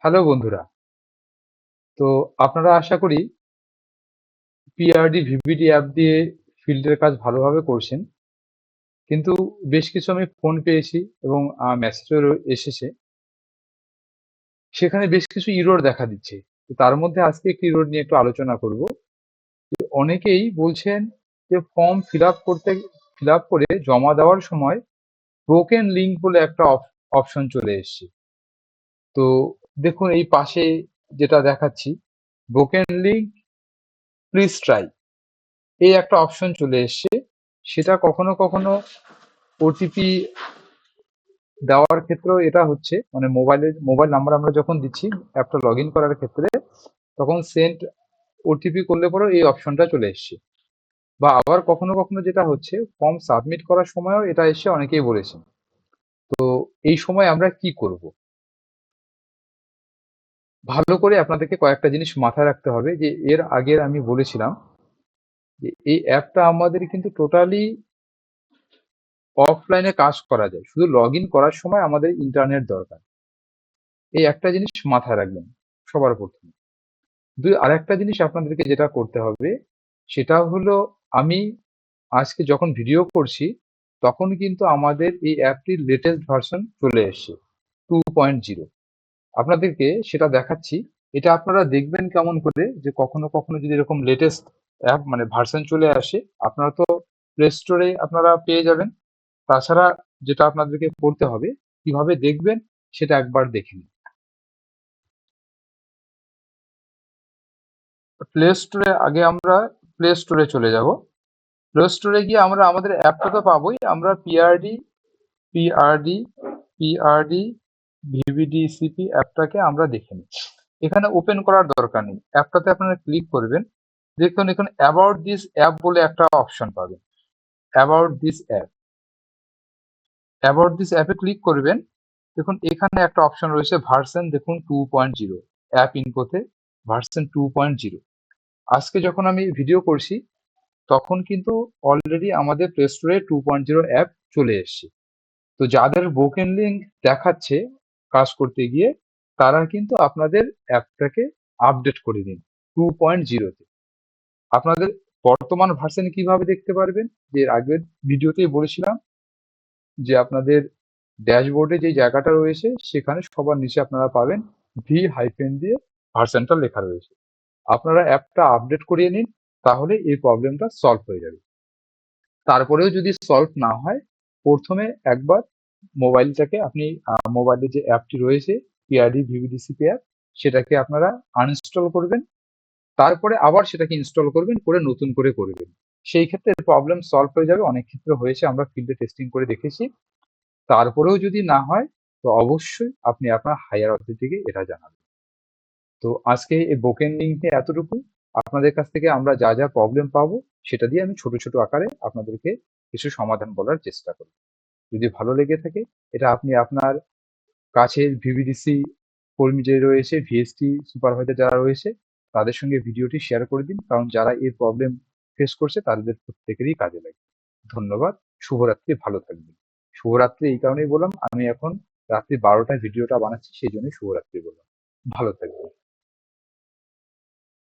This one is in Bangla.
হ্যালো বন্ধুরা। তো আপনারা আশা করি পিআরডি ভিভিডি অ্যাপ দিয়ে ফিল্ডের কাজ ভালোভাবে করছেন। কিন্তু বেশ কিছু আমি ফোন পেয়েছি এবং মেসেজও এসেছে। সেখানে বেশ কিছু ইরর দেখা দিচ্ছে। তো তার মধ্যে আজকে একটি ইরর নিয়ে একটু আলোচনা করব। যে অনেকেই বলছেন যে ফর্ম ফিল আপ করে জমা দেওয়ার সময় ব্রোকেন লিঙ্ক বলে একটা অপশন চলে এসেছে। তো দেখুন এই পাশে যেটা দেখাচ্ছি, ব্রোকেন লিঙ্ক প্লিজ ট্রাই এই একটা অপশন চলে এসছে। সেটা কখনো কখনো ওটিপি দেওয়ার ক্ষেত্রেও এটা হচ্ছে, মানে মোবাইল নাম্বার আমরা যখন দিচ্ছি অ্যাপটা লগ ইন করার ক্ষেত্রে, তখন সেন্ড ওটিপি করলে পরেও এই অপশনটা চলে এসছে। বা আবার কখনো কখনো যেটা হচ্ছে, ফর্ম সাবমিট করার সময়ও এটা এসে অনেকেই বলেছেন। তো এই সময় আমরা কি করব? ভালো করে আপনাদেরকে কয়েকটা জিনিস মাথায় রাখতে হবে। যে এর আগে আমি বলেছিলাম যে এই অ্যাপটা আমাদের কিন্তু টোটালি অফলাইনে কাজ করা যায়, শুধু লগ ইন করার সময় আমাদের ইন্টারনেট দরকার। এই একটা জিনিস মাথায় রাখবেন সবার প্রথমে। আরেকটা জিনিস আপনাদেরকে যেটা করতে হবে, সেটা হলো, আমি আজকে যখন ভিডিও করছি তখন কিন্তু আমাদের এই অ্যাপটির লেটেস্ট ভার্সন চলে এসেছে 2.0। আপনাদেরকে সেটা দেখাচ্ছি। এটা আপনারা দেখবেন কেমন করে, যে কখনো কখনো যদি এরকম লেটেস্ট অ্যাপ মানে ভার্সন চলে আসে, আপনারা তো প্লে স্টোরে আপনারা পেয়ে যাবেন। তাছাড়া যেটা আপনাদেরকে করতে হবে, কিভাবে দেখবেন সেটা একবার দেখে নিন। প্লে স্টোরে চলে যাব। প্লে স্টোরে গিয়ে আমরা আমাদের অ্যাপটা তো পাবোই, আমরা পিআরডি পিআরডি ভিভিডিসিপি অ্যাপটাকে আমরা দেখে নিই। এখানে ওপেন করার দরকার নেই, অ্যাপটাতে আপনারা ক্লিক করবেন। দেখুন এখানে অ্যাবাউট দিস অ্যাপ বলে একটা অপশন পাবেন। About this app about this অ্যাপে ক্লিক করবেন। দেখুন এখানে একটা অপশন রয়েছে ভার্সন, দেখুন 2.0, অ্যাপ ইনফোতে ভার্সন 2.0। আজকে যখন আমি ভিডিও করছি তখন কিন্তু অলরেডি আমাদের প্লে স্টোরে 2.0 অ্যাপ চলে এসেছে। তো যাদের ব্রোকেন লিঙ্ক দেখাচ্ছে কাজ করতে গিয়ে, তারা কিন্তু আপনাদের অ্যাপটাকে আপডেট করে দিন 2.0-তে। আপনাদের বর্তমান ভার্সন কিভাবে দেখতে পারবেন, যে আগের ভিডিওতেই বলেছিলাম যে আপনাদের ড্যাশবোর্ডে যে জায়গাটা রয়েছে সেখানে সবার নিচে আপনারা পাবেন V- দিয়ে ভার্সনটা লেখা রয়েছে। আপনারা অ্যাপটা আপডেট করিয়ে নিন, তাহলে এই প্রবলেমটা সলভ হয়ে যাবে। তারপরেও যদি সলভ না হয়, প্রথমে একবার মোবাইলটাকে আপনি মোবাইলে যে অ্যাপটি রয়েছে পিআরডি ভিভিডিসিপি অ্যাপ, সেটাকে আপনারা আনইনস্টল করবেন। তারপরে আবার সেটাকে ইনস্টল করবেন, করে নতুন করে করবেন। সেই ক্ষেত্রে প্রবলেম সলভ হয়ে যাবে। অনেক ক্ষেত্রে হয়েছে, আমরা ফিল্ডে টেস্টিং করে দেখেছি। তারপরেও যদি না হয়, তো অবশ্যই আপনি আপনার হায়ার অথরিটিকে এটা জানাবেন। তো আজকে এই ব্রোকেন লিঙ্ক নিয়ে এতটুকু। আপনাদের কাছ থেকে আমরা যা যা প্রবলেম পাবো সেটা দিয়ে আমি ছোট ছোট আকারে আপনাদেরকে কিছু সমাধান বলার চেষ্টা করব। যদি ভালো লেগে থাকে, এটা আপনি আপনার কাছের ভিভিডিসি কর্মী যে রয়েছে, ভিএসটি সুপারভাইজার যারা রয়েছে, তাদের সঙ্গে ভিডিওটি শেয়ার করে দিন, কারণ যারা এই প্রবলেম ফেস করছে তাদের প্রত্যেকেরই কাজে লাগে। ধন্যবাদ। শুভরাত্রি, ভালো থাকবেন। শুভরাত্রি এই কারণেই বললাম, আমি এখন রাত্রি 12টায় ভিডিওটা বানাচ্ছি, সেই জন্যই শুভরাত্রি বললাম। ভালো থাকবেন।